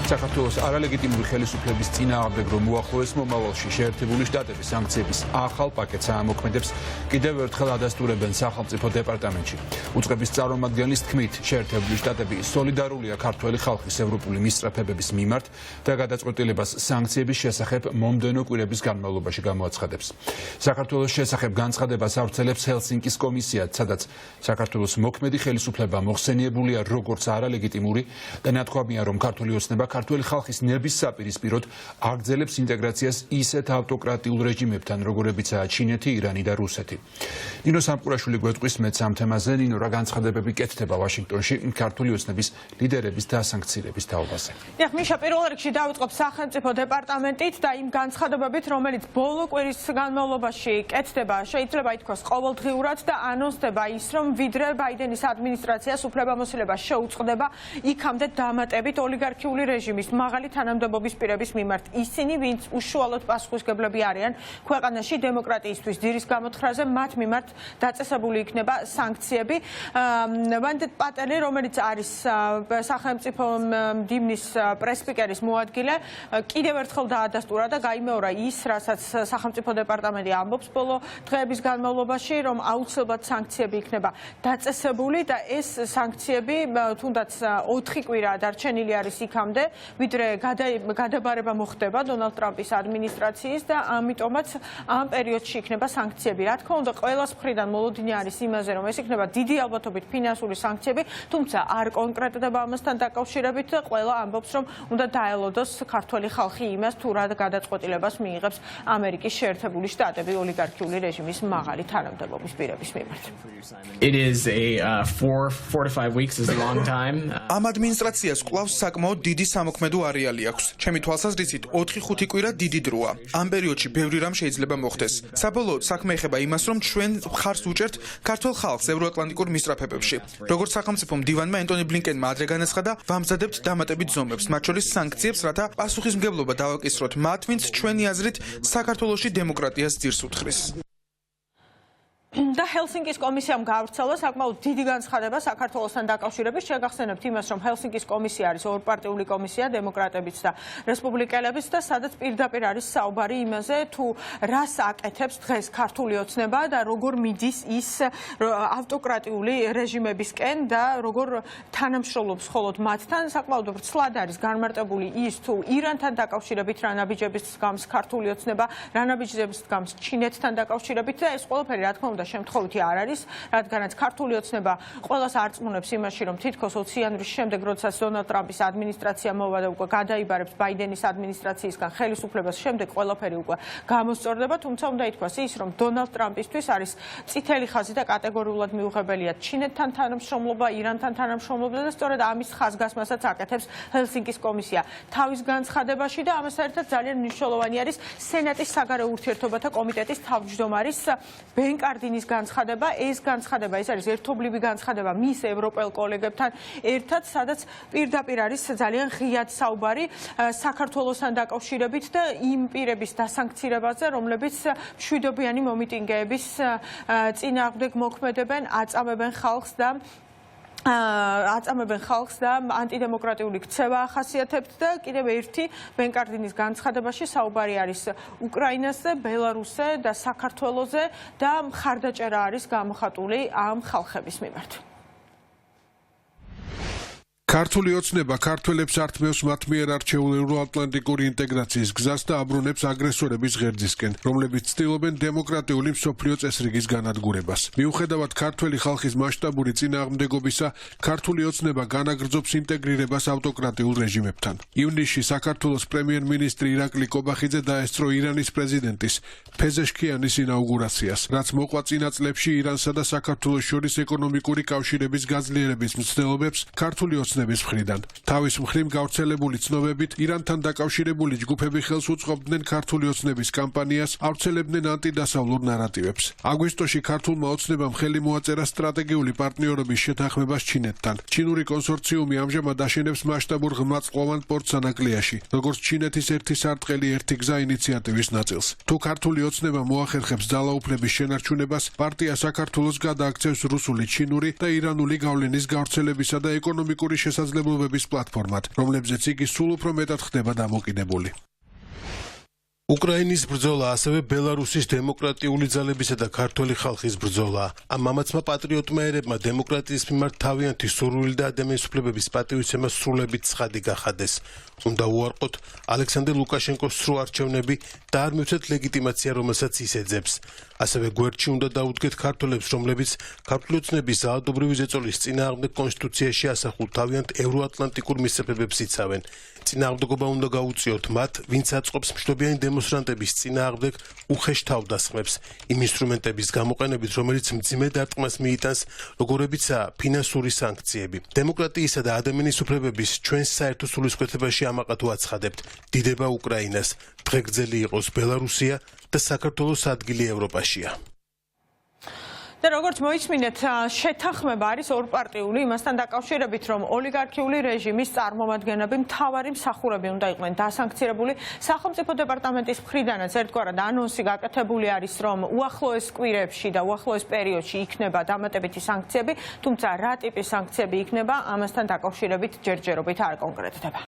საქართველოს არალეგიტიმური ხელისუფლების წინააღმდეგ რომ უახლოეს მომავალში შეერთებული შტატების სანქციების ახალ პაკეტს აამოქმედებს, კიდევ ერთხელ ადასტურებენ სახელმწიფო დეპარტამენტში. უწყების წარმომადგენლის თქმით, შეერთებული შტატები სოლიდარულია ქართველი ხალხის ევროპული მისწრაფებების მიმართ და გადაწყვეტილებას სანქციების შესახებ მომდევნო კვირების განმავლობაში გამოაცხადებს. საქართველოს შესახებ განცხადებას ავრცელებს ჰელსინკის კომისია, სადაც საქართველოს მოქმედი ხელისუფლება მოხსენიებულია როგორც არალეგიტიმური და ნათქვამია, რომ ქართული ოცნება ქართველი ხალხის ნების საპირისპიროდ აგრძელებს ინტეგრაციას ისეთ ავტოკრატიულ რეჟიმებთან, როგორებიცაა ჩინეთი, ირანი და რუსეთი. ნინო სამყურაშვილი გვეტყვის მეც ამ თემაზე. ნინო, რა განცხადებები კეთდება ვაშინგტონში ქართული ოცნების ლიდერების დასანქცირების თაობაზე? მიშა, პირველ რიგში დავიწყებ სახელმწიფო დეპარტამენტით და იმ განცხადებებით, რომელიც ბოლო კვირის განმავლობაში კეთდება, შეიძლება ითქვას ყოველდღიურად და ანონსდება ის, რომ ვიდრე ბაიდენის ადმინისტრაციას უფლებამოსილება შეუწყდება იქამდე დამატებით ოლიგარქიული რეჟიმის მაღალი თანამდებობის პირების მიმართ. ისინი, ვინც უშუალოდ პასუხისმგებლები არიან ქვეყანაში დემოკრატიისთვის ძირის გამოთხრაზე, მათ მიმართ დაწესებული იქნება სანქციები. ვანდეთ პატელი, რომელიც არის სახელმწიფო მდივნის პრესპიკერის მოადგილე, კიდევ ერთხელ დაადასტურა და გაიმეორა ის, რასაც სახელმწიფო დეპარტამენტი ამბობს ბოლო დღეების განმავლობაში, რომ აუცილებლად სანქციები იქნება დაწესებული და ეს სანქციები თუნდაც 4 კვირა დარჩენილი არის იქამდე, ვიდრე გადაბარება მოხდება დონალდ ტრამპის ადმინისტრაციის და ამიტომაც ამ პერიოდში იქნება სანქციები. რა თქმა უნდა, ყველას მხრიდან მოლოდინი არის იმაზე, რომ ეს იქნება დიდი ალბათობით ფინანსური სანქციები, თუმცა არ კონკრეტდება ამასთან დაკავშირებით და ყველა ამბობს, რომ უნდა დაელოდოს ქართველი ხალხი იმას, თუ რა გადაწყვეტილებას მიიღებს ამერიკის შეერთებული შტატები ოლიგარქიული რეჟიმის მაღალი თანამდებობის პირების მიმართ. It is a 4 to 5 weeks is a long time. ამ ადმინისტრაციას კვლავ საკმაოდ დიდი სამოქმედო არეალი აქვს. ჩემი თვალსაზრისით 4-5 კვირა დიდი დროა. ამ პერიოდში ბევრი რამ შეიძლება მოხდეს. საბოლოოდ საქმე ეხება იმას, რომ ჩვენ მხარს უჭერთ ქართულ ხალხს ევროატლანტიკურ მისწრაფებებში. როგორც სახელმწიფო მდივანმა ენტონი ბლინკენმა ადრე განაცხადა, ვამზადებთ დამატებით ზომებს, მათ შორის სანქციებს, რათა პასუხისმგებლობა დავაკისროთ მათ, ვინც ჩვენი აზრით საქართველოში დემოკრატიას ძირს უთხრის. და ჰელსინკის კომისიამ გაავრცელა საკმაოდ დიდი განცხადება საქართველოსთან დაკავშირებით. შეგახსენებთ იმას, რომ ჰელსინკის კომისია არის ორპარტიული კომისია, დემოკრატებიც და რესპუბლიკელებიც და სადაც პირდაპირ არის საუბარი იმაზე, თუ რას აკეთებს დღეს ქართული ოცნება და როგორ მიდის ის ავტოკრატიული რეჟიმებისკენ და როგორ თანამშრომლობს მხოლოდ მათთან. საკმაოდ ვრცლად არის განმარტებული ის, თუ ირანთან დაკავშირებით რა ნაბიჯების გავს ქართული ოცნება, რა ნაბიჯებს გავს ჩინეთთან დაკავშირებით და ეს ყველაფერი რა თქმა უნდა შემთხვევითი არ არის, რადგანაც ქართული ოცნება ყველას არწმუნებს იმაში, რომ თითქოს 20 იანვრის შემდეგ, როდესაც დონალდ ტრამპის ადმინისტრაცია მოვა და უკვე გადაიბარებს ბაიდენის ადმინისტრაციისგან ხელისუფლებას, შემდეგ ყველაფერი უკვე გამოსწორდება, თუმცა უნდა ითქვას ის, რომ დონალდ ტრამპისთვის არის წითელი ხაზი და კატეგორიულად მიუღებელია ჩინეთთან თანამშრომლობა, ირანთან თანამშრომლობა და სწორედ ამის ხაზგასმასაც აკეთებს ჰელსინკის კომისია თავის განცხადებაში და ამასთან ერთად ძალიან მნიშვნელოვანი არის სენატის საგარეო ურთიერთობათა კომიტეტის თავმჯდომარის ბენ კარდინის განცხადება. ეს განცხადება, ეს არის ერთობლივი განცხადება მის ევროპელ კოლეგებთან ერთად, სადაც პირდაპირ არის ძალიან ღიად საუბარი საქართველოსთან დაკავშირებით და იმ პირების დასანქცირებაზე, რომლებიც მშვიდობიანი მომიტინგეების წინააღმდეგ მოქმედებენ, აწამებენ ხალხს და ანტიდემოკრატიული ქცევა ახასიათებთ და კიდევ ერთი ბენ კარდინის განცხადებაში საუბარი არის უკრაინაზე, ბელარუსზე და საქართველოზე და მხარდაჭერა არის გამოხატული ამ ხალხების მიმართ. ქართული ოცნება ქართველებს ართმევს მათ მიერ არჩეულ ევროატლანტიკური ინტეგრაციის გზას და აბრუნებს აგრესორების ღერძისკენ, რომლებიც ცდილობენ დემოკრატიული მსოფლიო წესრიგის განადგურებას. მიუხედავად ქართველი ხალხის მასშტაბური წინააღმდეგობისა, ქართული ოცნება განაგრძობს ინტეგრირებას ავტოკრატიულ რეჟიმებთან. ივნისში საქართველოს პრემიერ-მინისტრი ირაკლი კობახიძე დაესწრო ირანის პრეზიდენტის ფეზეშქიანის ინაუგურაციას, რაც მოყვა წინა წლებში ირანსა და საქართველოს შორის ეკონომიკური კავშირების გაძლიერების მცდელობებს ქართული ოცნების მხრიდან. თავის მხრივ გავრცელებული ცნობებით, ირანთან დაკავშირებული ჯგუფები ხელს უწყობდნენ ქართული ოცნების კამპანიას, ავრცელებდნენ ანტიდასავლურ ნარატივებს. აგვისტოში ქართულმა ოცნებამ ხელი მოაწერა სტრატეგიული პარტნიორობის შეთანხმებას ჩინეთთან. ჩინური კონსორციუმი ამჟამად აშენებს მასშტაბურ ღრმაწყლოვან პორტს ანაკლიაში, როგორც ჩინეთის ერთი სარტყელი ერთი გზა ინიციატივის ნაწილს. თუ ქართული ოცნება მოახერხებს ძალაუფლების შენარჩუნებას, პარტია საქართველოს გადააქცევს რუსული, ჩინური და ირანული გავლენის გავრცელებისა და ეკონომიკური შესაძლებლობების პლატფორმად, რომლებზეც იგი სულ უფრო მეტად ხდება დამოკიდებული. უკრაინის ბრძოლა ასევე ბელარუსის დემოკრატიული ძალებისა და ქართველი ხალხის ბრძოლა. ამ მამაცმა პატრიოტმა ერებმა დემოკრატიის მიმართ თავიანთი სურვილი და ადამიანის უფლებების პატივისცემა სრულებით ცხადი გახადეს. უნდა უარყოთ ალექსანდრე ლუკაშენკოს სრულ არჩევნები და არ მივცეთ ლეგიტიმაცია, რომელსაც ის ეძებს. ასევე გვერდში უნდა დაუდგეთ ქართველებს, რომლებიც ქართული ოცნების ძალადობრივი ზეწოლის წინააღმდეგ კონსტიტუციაში ასახულ თავიანთ ევროატლანტიკურ მისწრაფებებს იცავენ. წინააღმდეგობა უნდა გაუწიოთ მათ, ვინც აწყობს მშვიდობიანი დემონსტრანტების წინააღმდეგ უხეშ თავდასხმებს, იმ ინსტრუმენტების გამოყენებით, რომელიც მძიმე დარტყმას მიიტანს, როგორებიცაა ფინანსური სანქციები. დემოკრატიისა და ადამიანის უფლებების ჩვენს საერთო სულისკვეთებაში ამაყად ვაცხადებთ. დიდება უკრაინას, დღეგრძელი იყოს ბელარუსია და საქართველოს ადგილი ევროპაშია. და როგორც მოისმინეთ, შეთანხმება არის ორპარტიული იმასთან დაკავშირებით, რომ ოლიგარქიული რეჟიმის წარმომადგენლები მთავარი მსახურები უნდა იყვნენ დასანქცირებული. სახელმწიფო დეპარტამენტის მხრიდანაც ერთგვარად ანონსი გაკეთებული არის, რომ უახლოეს კვირებში და უახლოეს პერიოდში იქნება დამატებითი სანქციები, თუმცა რა ტიპის სანქციები იქნება, ამასთან დაკავშირებით ჯერჯერობით არ კონკრეტდება.